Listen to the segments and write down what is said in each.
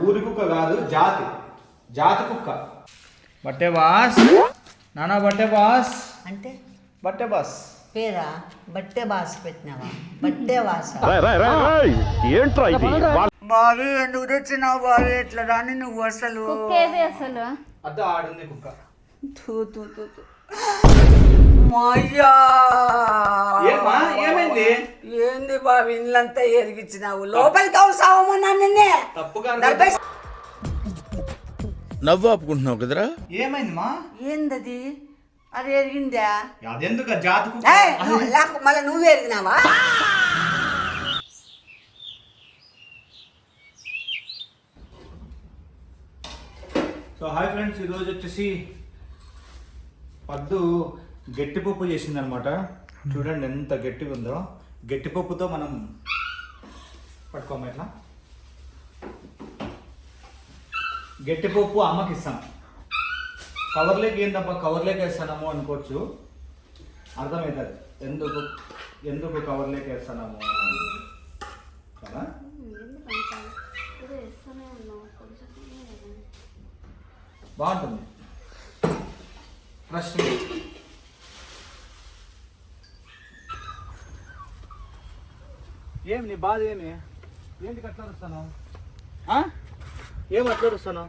ఊరి కుక్క కాదు, జాతి జాతి కుక్క. బట్టే బాస్ నానా, బట్టే బాస్ అంటే బట్టే బాస్ పేరా బట్టే బాస్ పెట్టినావా? బట్టే బాస బావి ఎందుకు తెచ్చినావు బావి? ఎట్లా దాన్ని నువ్వు అసలు అసలు అద్ద ఆడింది కుక్క. తూ తూ తూ తూ. మాయ్యా ఏమ్మా, ఏమైంది? ఏంది బావి ఇల్లంతా ఎరిగిచ్చినావు? లోపలికి అవసరమన్నా నిన్నే తప్పుగా నవ్వు ఆపుకుంటున్నావు కదరా? ఏమైంది మా? ఏందది? అది ఎరిగిందా? అదెందుకు జాతి కుక్క? మళ్ళీ నువ్వు ఎరిగినావా? సో హాయ్ ఫ్రెండ్స్, ఈరోజు వచ్చేసి పద్దు గట్టిపప్పు చేసిందనమాట. చూడండి ఎంత గట్టిగా ఉందో. గట్టిపప్పుతో మనం పట్టుకోమ ఇట్లా. గట్టిపప్పు అమ్మకి ఇస్తాం. కవర్లోకి ఏంటప్ప కవర్లోకి వేస్తాము అనుకోవచ్చు. అర్థమవుతుంది ఎందుకు కవర్లోకి వేస్తున్నాము కదా. బాగుంటుంది ప్రశ్న. ఏమి నీ బాధ? ఏంటి అట్లా వస్తాను? ఏం అట్లా వస్తాను?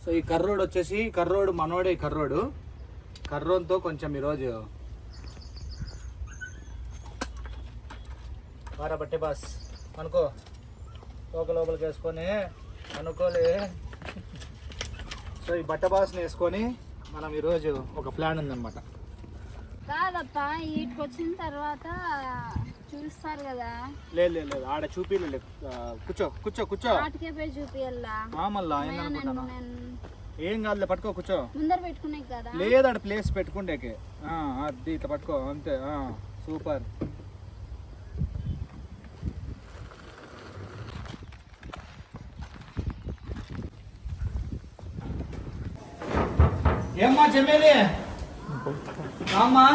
సో ఈ కర్రోడు వచ్చేసి మనోడే. కర్రోడ్తో కొంచెం ఈరోజు బారా బట్టే బాస్ అనుకో, లోపలికి వేసుకొని అనుకోలే. సో ఈ బట్ట బాస్ని వేసుకొని మనం ఈరోజు ఒక ప్లాన్ ఉందన్నమాట. కాదప్ప వీటికి వచ్చిన తర్వాత చూస్తారు కదా. లేదు ఆడ చూపిలేదు. కూర్చో వాటికే పోయి చూపియాలా? మళ్ళా ఏందనుకుంటాను. ఏం కాదులే, పట్టుకో, కూర్చో. ముందర పెట్టుకునే కదా. లేదు ఆడ ప్లేస్ పెట్టుకుంటేకే. అది ఇట్లా పట్టుకో అంతే. సూపర్. ఏమ్మా చెమ్మేది? అమ్మా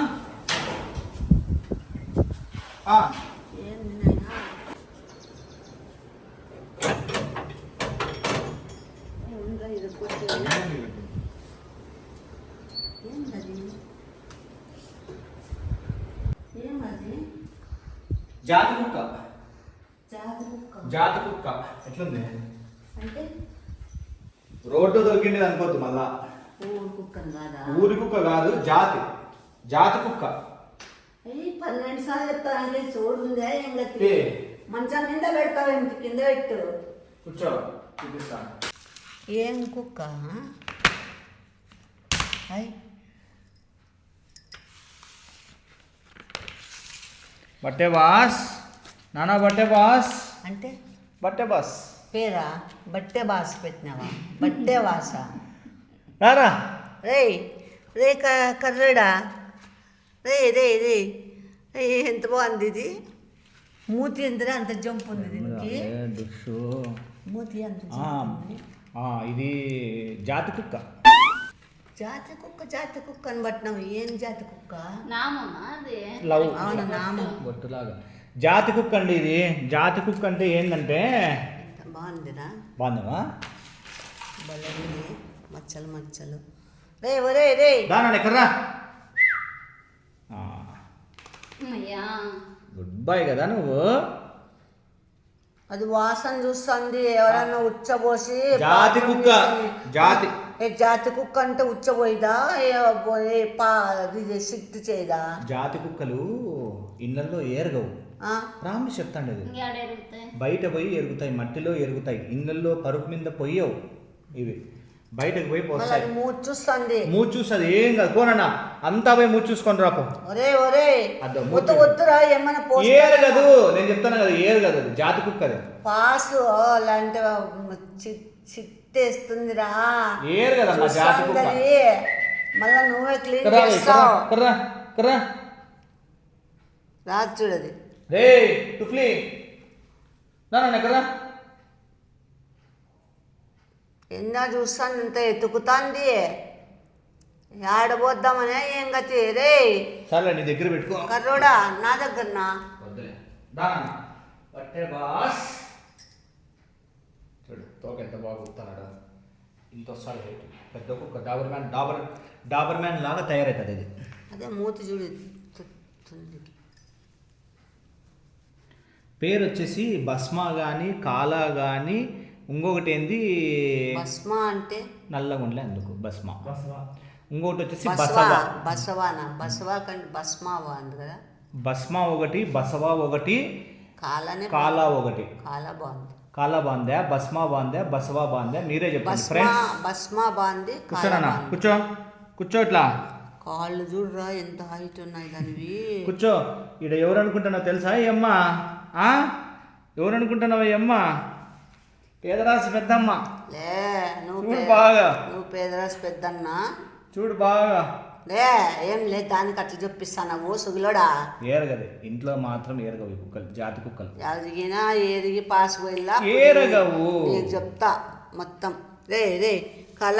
జాతి కుక్క ఎట్లుంది? అంటే రోడ్డు దొరికింది అనుకోద్దు మళ్ళా. ఊరి కుక్క కాదు, జాతి కుక్క. 12 సార్లు చెప్తానంటే చూడుందా? ఎంగతి మంచం మీద పెడతావు, ఇంటి కింద పెట్టు. కూర్చో, చూపిస్తాను. ఏం కుక్క? బట్టే బాస్ నానా, బట్టే బాస్ అంటే బట్టే బాస్ పేరా బట్టే బాస్ పెట్టినావా? బట్టే బాస రారా. రే కర్రడా, రే ఎంత బాగుంది ఇది. మూతి ఎందురా అంత జంప్ ఉంది దీనికి? మూతి ఎంత ఇది జాతి కుక్క. జాతి కుక్క అని పట్టినావు. ఏం జాతి కుక్క? అవును, నామం బొట్టులాగా జాతి కుక్క అండి ఇది. జాతి కుక్క అంటే ఏంటంటే బాగుందిరా. బాగుందమ్మా. బలఉంది మచ్చలు. రే దానా ఎక్కడ్రా. గుడ్ బాయ్ కదా నువ్వు. అది వాసన చూస్తుంది. ఎవరన్నా ఉచ్చబోసి జాతి కుక్క. జాతి కుక్క అంటే ఉచ్చబోయిదా? సిగ్గు చేయదా? జాతి కుక్కలు ఇళ్ళల్లో ఏరగవు. ప్రామిస్ చెప్తాండి. బయట పోయి ఎరుగుతాయి, మట్టిలో ఎరుగుతాయి. ఇళ్ళల్లో పరుపు మీద పొయ్యవు. ఇవి బయటకు పోయి పోస్తాయి. మూచూస్తుంది. మూచూస్తుంది ఏం కాదు. పోనన్నా అంతా పోయి మూచూసుకొని రాపో. వద్దురా ఏమన్నా ఏరగదు. నేను చెప్తాను కదా, ఏరగదు. అది జాతి కుక్క. అది పాసు అలాంటి చిట్టేస్తుందిరా. ఏరు కదా జాతి కుక్క. మళ్ళా నువ్వే క్లీన్ చేస్తావు. రాదు చూడది. రే టుఫ్లీ నాన్న ఎక్కడా. ఎన్నా చూస్తాను ఇంత ఎత్తుకుతాంది. ఆడబోద్దామనే ఏం గతి? రే సర్లే నీ దగ్గర పెట్టుకో. కర్రోడా నా దగ్గరనా? డన్ పట్టే బాస్. చూడు తోక ఎంత బాగా గుర్తున్నాడు. ఇంత వస్తాడు హైట్. పెద్ద కుక్క డాబర్ మ్యాన్ లాగా తయారవుతుంది ఇది. అదే మూతి చూడు. పేరు వచ్చేసి భస్మా కానీ కాలా కానీ ఇంకొకటి ఏంది భస్మ అంటే నల్లగుండలే అందుకు భస్మా. ఇంకొకటి వచ్చేసి బసవా. బసవానా? బసవా కంటే భస్మావా అంది కదా. భస్మా ఒకటి, బసవా ఒకటి, కాలానే కాలా ఒకటి. కాలా బాగుంది. కాలా బాందా, భస్మా బాందా, బసవా బాందా మీరే చెప్పండి ఫ్రెండ్స్. భస్మా బాగుంది. కూర్చోనా? కూర్చో ఇట్లా. కాళ్ళు చూడరా ఎంత హైట్ ఉన్నాయి దానివి. కూర్చో. ఇక్కడ ఎవరు అనుకుంటున్నావు తెలుసా ఈ అమ్మ? ఎవరు అనుకుంటున్నావు ఈ అమ్మ? పేదరాశి పెద్దమ్మ. లే నువ్వు బాగా నువ్వు పేదరాశి పెద్దన్నా చూడు బాగా. లే ఏం లేదు దానికి అట్లా చెప్పిస్తాను సుగిలోడా. ఏరగదు ఇంట్లో మాత్రం ఏరగవు కుక్కలు, జాతి కుక్కలు. ఎదిగినా ఏదిగి పాస్ పోయిలా ఏరగవు. నీకు చెప్తా మొత్తం. రే రే కళ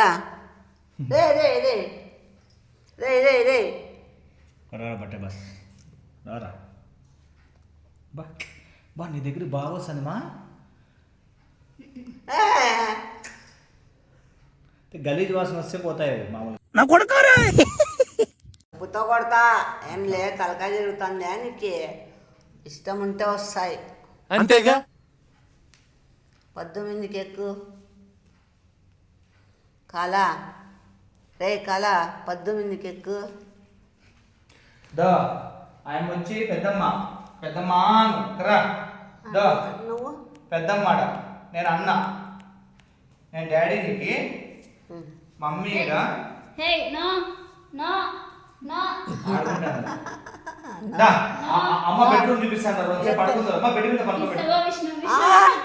రే రే రే రే రే రే రారా బట్టే బస్ రారా. బా బా నీ దగ్గర బాగా వస్తుందిమా. గలీజ్ వాసన వస్తే పోతాయి మామూలు. నా కొడుకారా పుత్త కొడతా ఏం లే తలకాయ జరుగుతుంది నీకు ఇష్టం ఉంటే వస్తాయి అంతేగా. 18కి ఎక్కు కళ. రే కళ 18కి ఎక్కు. దో ఆయన వచ్చి పెద్దమ్మ పెద్దమ్మ రా. దో నువ్వు పెద్దమ్మాట నేను అన్న, నేను డాడీ నీకు మమ్మీగా హే నో నో నో ఆడుకుంటాను. అమ్మ బెడ్రూమ్ చూపిస్తాను. పడుకుందా అమ్మ బెడ్ మీద పడుకోబెట్టు. తీసవా విష్ణు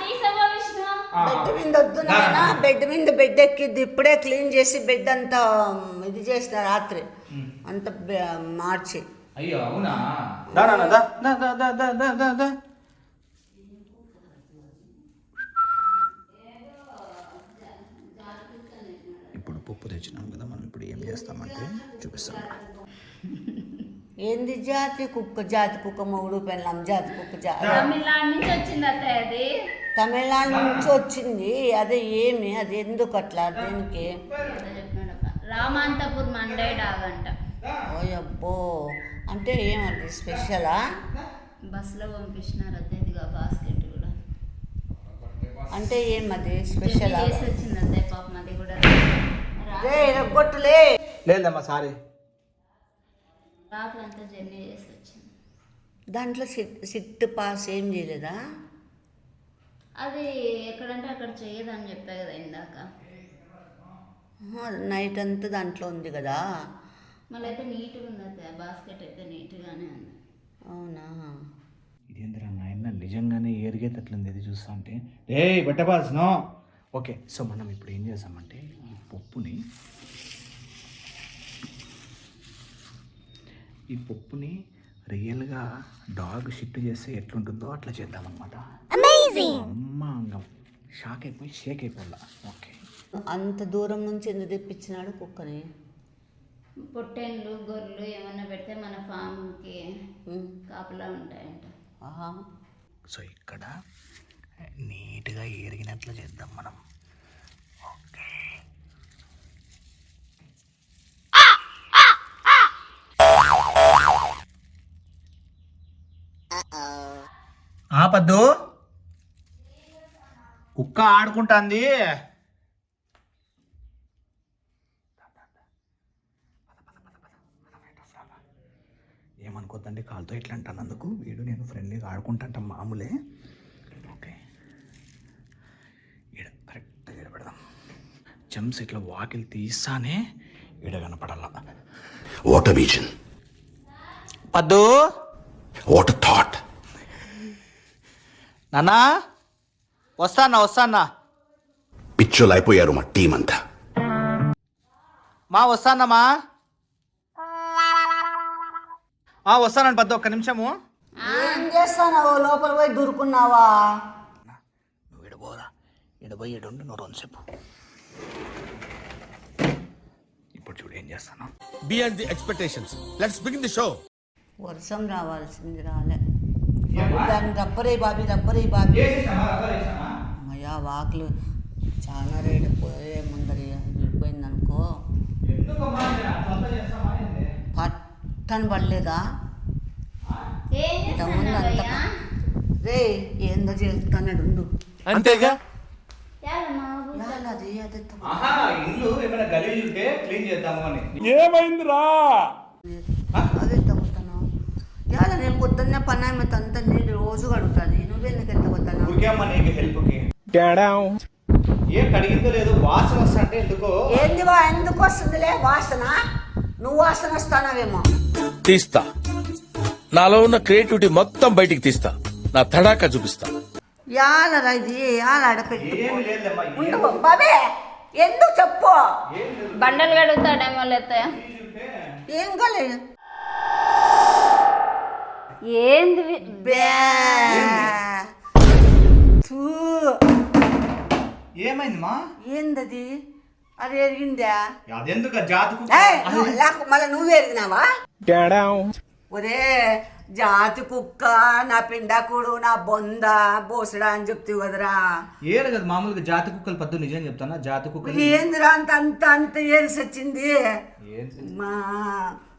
తీసవా విష్ణు. బెడ్ మీద వద్దు నాయనా. బెడ్ మీద బెడ్ ఎక్కిద్ది. ఇప్పుడే క్లీన్ చేసి బెడ్ అంతా ఇది చేసిన రాత్రి అంత మార్చి. అయ్యో అవునా? ఇప్పుడు పప్పు తెచ్చినాం కదా మనం. ఇప్పుడు ఏం చేస్తామంటే చూపిస్తాం. ఏంది జాతి కుక్క మొగుడు పెళ్ళాం జాతి కుక్క తమిళనాడు నుంచి వచ్చింది అత్తయ్య అది. తమిళనాడు నుంచి వచ్చింది. అదే ఏమి అది ఎందుకు అట్లా దేనికి? రామాంతపూర్ మండే డాగ్ అంట. ఓయబ్బో అంటే ఏమది స్పెషలా? బస్సులో పంపించినారు అత్తయ్యదిగా బాస్కెట్ కూడా. అంటే ఏమది స్పెషల్? చేసి వచ్చింది అత్తయ్య పాపం అది కూడా. రొగ్గొట్టులే లేదమ్మా సారీ. రాత్రి అంతా జర్నీ చేసి వచ్చింది. దాంట్లో సిట్ పాస్ ఏం చేయలేదా? అది ఎక్కడంటే అక్కడ చేయదని చెప్పా కదా ఇందాక. నైట్ అంతా దాంట్లో ఉంది కదా. మళ్ళీ అయితే నీట్గా ఉంది అత్తయ్య. బాస్కెట్ అయితే నీట్గానే ఉంది. అవునా? ఇదేంద్రా నాయన నిజంగానే ఏరిగేటట్లుంది ఇది చూస్తా అంటే. ఏ బట్టబాస్ నో. ఓకే సో మనం ఇప్పుడు ఏం చేస్తామంటే ఈ పప్పుని రియల్గా డాగ్ షిఫ్ట్ చేస్తే ఎట్లుంటుందో అట్లా చేద్దామన్నమాట. అమ్మ షాక్ అయిపోయి షేక్ అయిపోలా. ఓకే అంత దూరం నుంచి ఎందుకు తెప్పించినాడు కుక్కని? పొట్టేళ్ళు గొర్రెలు ఏమన్నా పెడితే మన ఫామ్కి కాపలా ఉంటాయంట. సో ఇక్కడ నీట్గా ఏరిగినట్లు చేద్దాం మనం. ఓకే పద్దు కుక్క ఆడుకుంటాంది. ఏమనుకోద్దండి కాలుతో ఇట్లా అంటాను అందుకు. వీడు నేను ఫ్రెండ్లీగా ఆడుకుంటాంటాం మామూలే. ఓకే ఈడ కరెక్ట్గా ఈడ పెడదాం. జమ్స్ ఇట్లా వాకిల్ తీస్తానే ఈడ కనపడాల. వాట్ ఎ విజన్, పద్దు వాట్ ఎ థాట్. నాన్నా వస్తానా పిచ్చోలు అయిపోయారు మా టీం అంతా. మా వస్తానమ్మా. వస్తానండి పద్దు ఒక్క నిమిషము. ఏం చేస్తావు? లోపల పోయి దూరుకున్నావా? నువ్వు ఇడబోరా. ఇడబోయి ఇడుండు నువ్వు రెండుసేపు. ఇప్పుడు చూడు ఏం చేస్తాను. Beyond the expectations. Let's begin the show. వర్షం రావాల్సింది రాలే. దాన్ని రబ్బరే బాబీ బాబీ వేసేసామా? రబ్బర్ వేసామా? అమ్మయ్యా వాకులు చాలా రేటు పోయే ముందర విడిపోయింది అనుకో. ఎందుకమ్మా నేను అట్లంతా చేస్తామా ఏంది? పట్టని పడలేదా ఏం చేస్తున్నావయ్యా? రే ఏందో చేస్తాడు ఉండు. అంతేగా యాదమ్మా అది అదే ఆహా, ఇల్లు ఏమైనా గలీజ్ ఉంటే క్లీన్ చేద్దాము అని. అదే తగ్గుతాను యాద నేను పొద్దున్నే పని ఆమె అంతా నేను రోజు కడుగుతుంది. నువ్వెందుకు ఎంత పోతాను? ఊరికేమ్మా నీకు హెల్ప్కి ఏం కడిగిందో లేదు, వాసన వస్తా అంటే ఎందుకో. ఏంది ఎందుకు వస్తుందిలే వాసన? నువ్వు వాసన వస్తానవేమో. తీస్తా, నాలో ఉన్న క్రియేటివిటీ మొత్తం బయటికి తీస్తా, నా తడాకా చూపిస్తా. యాలరా ఇది యాల ఆడపెట్టి ఏమి లేదమ్మా. ఉండు బాబే ఎందుకు చెప్పు. బండలు కడుగుతాడేమో లేతే. ఏం కాలేదు ఏంది తూ. ఏమైంది మా? ఏందది? అది ఎరిగిందా? అదెందుకు జాతకు? మళ్ళీ నువ్వు ఎరిగినావా? ఒరే జాతి కుక్క నా పిండాకుడు నా బొంద బోసడా అని చెప్తావు కదరా. ఏరు కదా మామూలుగా జాతి కుక్కలు పద్దు. నిజం చెప్తానా, జాతి కుక్కలు ఏందిరా అంత అంత అంత ఏరిసి వచ్చింది మా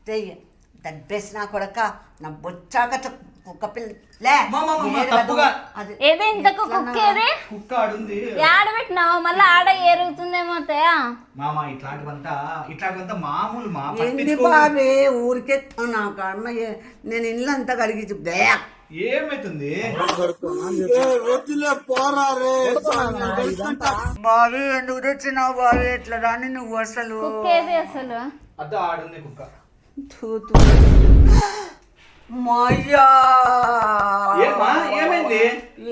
చెయ్యి దబ్బేసి నా కొడక నా బొచ్చాక కుక్క పిల్లే అది ఏది ఇంతకు కుక్క ఏది? కుక్క ఆడుంది. ఆడ పెట్టినావా? మళ్ళీ ఆడ ఎరుగుతుందేమో అత్తయ్య. మామ ఇట్లాంటివంతా మామూలు మా. ఏంది బాబే ఊరికే నాకు అమ్మ నేను ఇల్లు అంతా కడిగి చెప్తే ఏమైతుంది? బాబీ ఎందుకు తెచ్చినావు బాబీ ఎట్లా దాన్ని నువ్వు అసలు? కుక్క ఏది అసలు? అద్దా ఆడుంది కుక్క. మయ్యా ఏమైంది?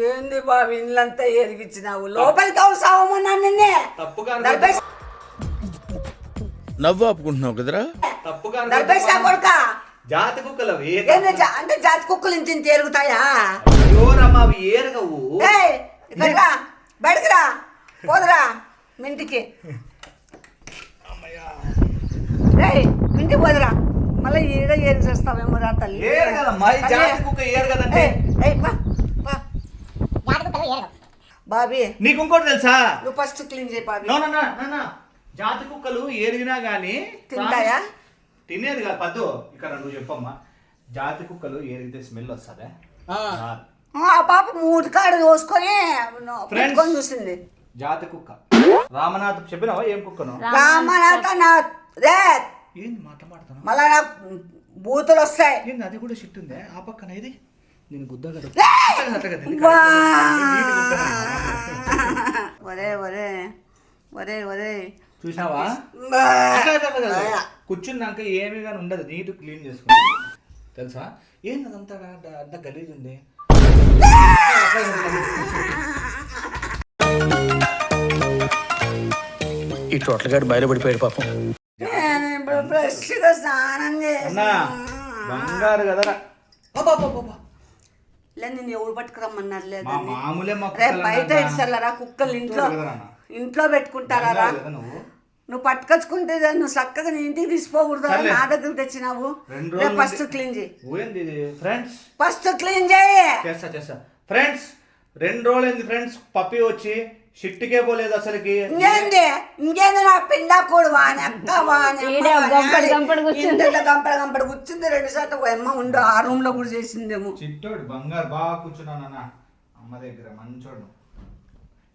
ఏంది బాబు ఇల్లంతా ఎరిగిచ్చినావు? లోపలికి అవసరమన్నా నిన్నే తప్పుగా నవ్వు ఆపుకుంటున్నావు కదరా? తప్పుగా దర్బేసా కొడుక జాతి కుక్కలు అవి. అంటే జాతి కుక్కలు ఇంత ఇంత ఎరుగుతాయా? ఎవరమ్మా అవి? ఏరగవు. ఇక్కడ రా బయటకు రా పోదురా మింటికి. మింటికి పోదురా మళ్ళీ ఈడ ఏరి చేస్తావేమో రా తల్లి. ఏరు కదమ్మా ఈ జాతి కుక్క. ఏరు కదండి బాబీ. నీకు ఇంకోటి తెలుసా? నువ్వు ఫస్ట్ క్లీన్ చేయి బాబీ. నో జాతి కుక్కలు ఏరిగినా గానీ తింటాయా? తినేది కాదు పద్దు. ఇక్కడ నువ్వు చెప్పమ్మా, జాతి కుక్కలు ఏరిగితే స్మెల్ వస్తుందా? ఆ పాప మూటికాడు కోసుకొని పెట్టుకొని చూసింది. జాతి కుక్క రామనాథ్ చెప్పినావా? ఏం కుక్కను? రామనాథ నా రే ఏంది మాట్లాడుతాను? మళ్ళా నాకు బూతులు వస్తాయి. ఏంది అది కూడా షిట్ ఉందే ఆ పక్కన? ఇది నేను గుద్దగా ఒరే ఒరే ఒరే ఒరే చూసినావా? కూర్చున్నాక ఏమీ కానీ ఉండదు, నీట్ క్లీన్ చేసుకుంటా తెలుసా? ఏంది అదంతా అంత గలీజ్ ఉంది. ఈ టోటల్ గాడు బయలుపడిపోయాడు పాపం. ఇప్పుడు ఫ్రెష్ గా స్నానం అన్నా బంగారు కదరా. లేదు నేను ఎవరు పట్టుకురమ్మన్నారు లేదు. మా మామూలే మా రేపు బయట ఇస్తారా కుక్కలు ఇంట్లో పెట్టుకుంటారా? నువ్వు పట్టుకొచ్చుకుంటే నువ్వు చక్కగా నీ ఇంటికి తీసుకోకూడదు. నా దగ్గర తెచ్చినావు. ఫస్ట్ క్లీన్ చేయి. ఫ్రెండ్స్ ఫస్ట్ క్లీన్ చేయి. చేస్తా ఫ్రెండ్స్. 2 రోజులైంది ఫ్రెండ్స్ పప్పి వచ్చి షిట్టికే పోలేదు అసలుకి. ఇంకేంది నా పిండా కూడా గంపడ కూర్చుంది. 2 సార్లు అమ్మ ఉండు ఆ రూమ్ లో కూడా చేసిందేమో. చిట్టోడు బంగారు బాగా కూర్చున్నానన్న అమ్మ దగ్గర మంచోడు.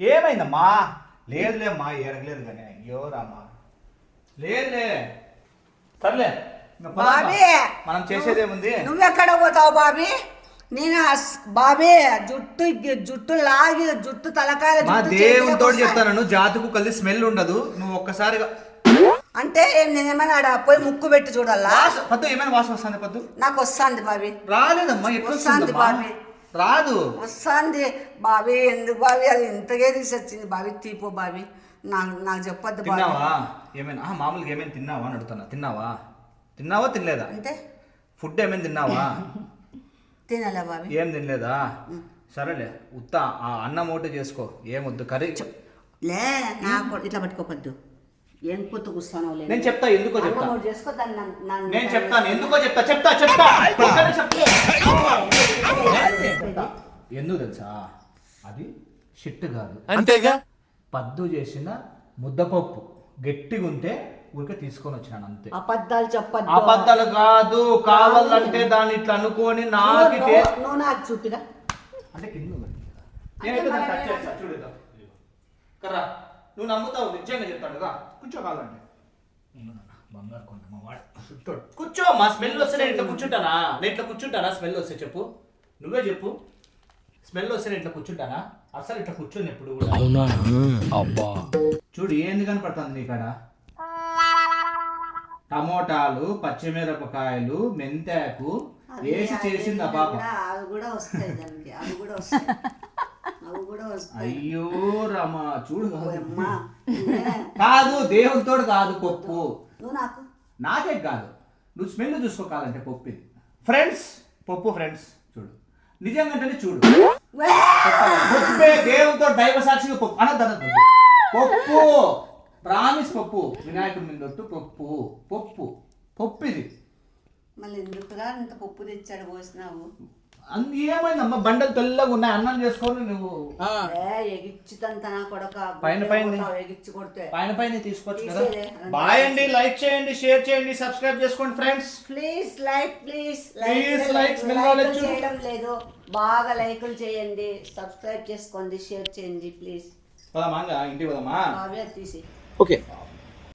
ఏమైందమ్మా? లేదులేమ్మా ఏరగలేదు కానీ. అయ్యో రామా లేదులే సర్లే బాబీ మనం చేసేదేముంది. నువ్వెక్కడ పోతావు బాబీ? నేను బాబీ జుట్టు లాగి జుట్టు తలకాయ మా దేవునితో చెప్తాను, జాతి కుక్కలది స్మెల్ ఉండదు. నువ్వు ఒక్కసారిగా అంటే నేనేమైనా ఆడ పోయి ముక్కు పెట్టి చూడాలా? పద్దు ఏమైనా వాసన వస్తుంది పద్దు? నాకు వస్తుంది బాబీ. రాలేదమ్మా. ఎట్లా వస్తుంది బాబీ? రాదు. వస్తుంది బాబీ. ఎందుకు బాబీ? అది ఇంతకే తీసొచ్చింది బాబీ. తీపో బాబీ. నాకు చెప్పొద్దు బాబీ. తిన్నావా ఏమైనా? మామూలుగా ఏమైనా తిన్నావా అని అడుగుతున్నా. తిన్నావా తినలేదా? అంటే ఫుడ్ ఏమైనా తిన్నావా? తినాలా బాబీ? ఏం తినలేదా? సరేలే ఉత్త ఆ అన్నం ఒకటి చేసుకో, ఏమొద్దు కర్రీ. లే నాకు ఇట్లా పట్టుకోపద్దు. ఏం కూర్చున్నావు లేదు నేను చెప్తా ఎందుకో చెప్తా నువ్వు చేసుకో దాన్ని నన్ను నేను చెప్తాను ఎందుకో చెప్తా ఎందుకు తెలుసా అది షిట్ కాదు అంతేగా పద్దు చేసిన ముద్దపప్పు గట్టిగా ఉంటే ఊరికే తీసుకొని వచ్చినాను అంతే. అబద్ధాలు చెప్పద్దు. అబద్ధాలు కాదు, కావాలంటే దాన్ని ఇట్లా అనుకొని నాకితే నువ్వు నాకు చూపిరా అంటే కింద నేనైతే దాన్ని టచ్ చేస్తా చూడుద్దాం కర్రా. నువ్వు నమ్ముతావు నిజంగా చెప్తాను కదా. కూర్చో కావాలంటే బంగారు కొండ మా వాడు కూర్చో. మా స్మెల్ వస్తే నేను ఇట్లా కూర్చుంటానా స్మెల్ వస్తే చెప్పు, నువ్వే చెప్పు. స్మెల్ వస్తే నేను ఇట్లా కూర్చుంటానా? అసలు ఇట్లా కూర్చొని ఎప్పుడు కూడా. అవునా అబ్బా చూడు ఏంది కనపడుతుంది ఇక్కడ, టమోటాలు, పచ్చిమిరపకాయలు, మెంతాకు వేసి చేసింది ఆ పాప. అవి కూడా వస్తాయి దానికి, అవి కూడా వస్తాయి. అయ్యో రమా చూడు కాదు దేవునితోడు కాదు పప్పు. నువ్వు నాకు నాకే కాదు, నువ్వు స్మెల్ చూసుకోవాలంటే పప్పు ఇది. ఫ్రెండ్స్ పప్పు ఫ్రెండ్స్ చూడు నిజంగానే చూడు పప్పే దేవునితో దైవ సాక్షిగా పప్పు అనద్దు. పప్పు ప్రామిస్ పప్పు, వినాయకుడి మీద పప్పు పప్పు పప్పు ఇది. మళ్ళీ ఎందుకురా ఇంత పప్పు తెచ్చాడు పోసినావు? అందు ఏమైందమ్మా, బండలు తెల్లగా ఉన్నాయి, అన్నం చేసుకొని నువ్వు ఎగిచ్చితంత నా కొడక పైన ఎగిచ్చి కొడితే పైన తీసుకోవచ్చు కదా. బాయ్ అండి, లైక్ చేయండి, షేర్ చేయండి, సబ్స్క్రైబ్ చేసుకోండి ఫ్రెండ్స్. ప్లీజ్ లైక్ చేయడం లేదు, బాగా లైకులు చేయండి, సబ్స్క్రైబ్ చేసుకోండి, షేర్ చేయండి ప్లీజ్. పోదామా ఇంటికి పోదామా? తీసి ఓకే.